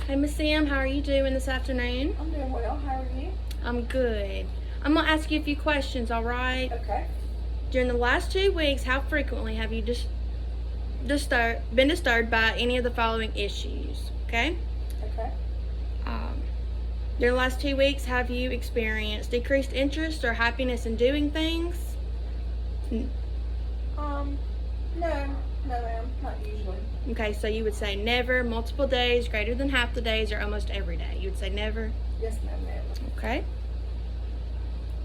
Hey, Miss Sam, how are you doing this afternoon? I'm doing well. How are you? I'm good. I'm going to ask you a few questions, all right? Okay. During the last 2 weeks, how frequently have you been disturbed by any of the following issues? Okay? Okay. Um, During the last 2 weeks, have you experienced decreased interest or happiness in doing things? No, ma'am. Not usually. Okay, so you would say never, multiple days, greater than half the days, or almost every day. You would say never? Yes, ma'am. Never. Okay.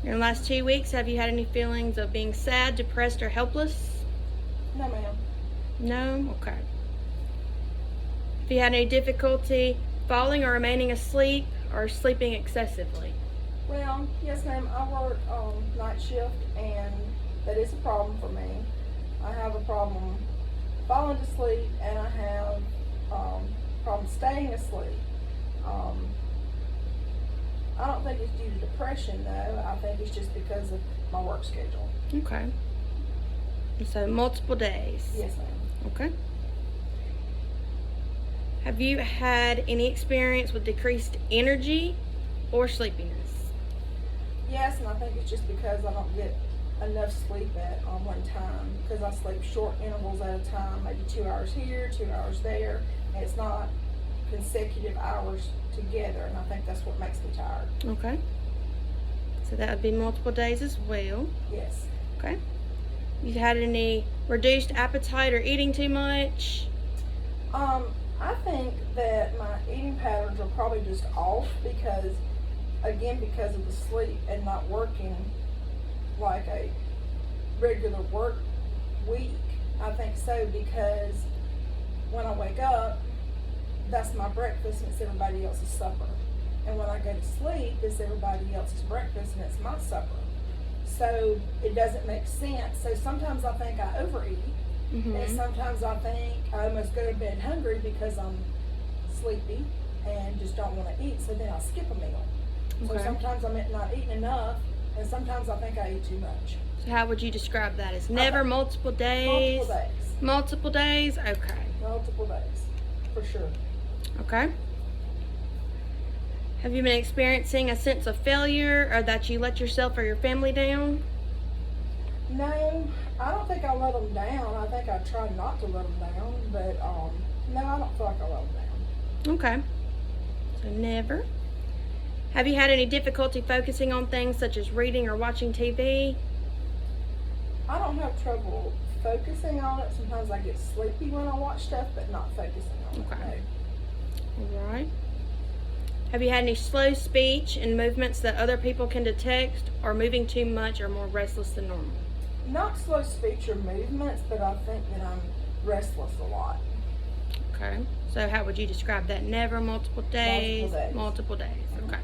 In the last 2 weeks, have you had any feelings of being sad, depressed, or helpless? No, ma'am. No? Okay. Have you had any difficulty falling or remaining asleep or sleeping excessively? Well, yes, ma'am. I work night shift, and that is a problem for me. I have a problem falling to sleep, and I have problem staying asleep. I don't think it's due to depression, though. I think it's just because of my work schedule. Okay. So multiple days. Yes, ma'am. Okay. Have you had any experience with decreased energy or sleepiness? Yes, and I think it's just because I don't get enough sleep at one time, because I sleep short intervals at a time, maybe 2 hours here, 2 hours there, and it's not consecutive hours together, and I think that's what makes me tired. Okay. So that would be multiple days as well. Yes. Okay. You had any reduced appetite or eating too much? I think that my eating patterns are probably just off because of the sleep and not working like a regular work week. I think so, because when I wake up, that's my breakfast and it's everybody else's supper. And when I go to sleep, it's everybody else's breakfast and it's my supper. So it doesn't make sense. So sometimes I think I overeat. Mm-hmm. And sometimes I think I almost go to bed hungry because I'm sleepy and just don't want to eat. So then I'll skip a meal. So Okay. sometimes I'm not eating enough, and sometimes I think I eat too much. So how would you describe that? As never, multiple days? Multiple days. Multiple days? Okay. Multiple days, for sure. Okay. Have you been experiencing a sense of failure or that you let yourself or your family down? No, I don't think I let them down. I think I try not to let them down, but no, I don't feel like I let them down. Okay. So never. Have you had any difficulty focusing on things such as reading or watching TV? I don't have trouble focusing on it. Sometimes I get sleepy when I watch stuff, but not focusing on Okay. it. All right. Have you had any slow speech and movements that other people can detect, or moving too much or more restless than normal? No. Not slow speech or movements, but I think that I'm restless a lot. Okay. So how would you describe that? Never, multiple days? Multiple days. Multiple days. Okay.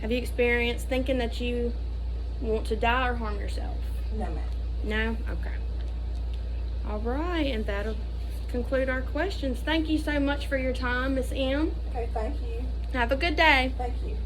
Have you experienced thinking that you want to die or harm yourself? No, ma'am. No? Okay. All right, and that'll conclude our questions. Thank you so much for your time, Miss M. Okay, thank you. Have a good day. Thank you.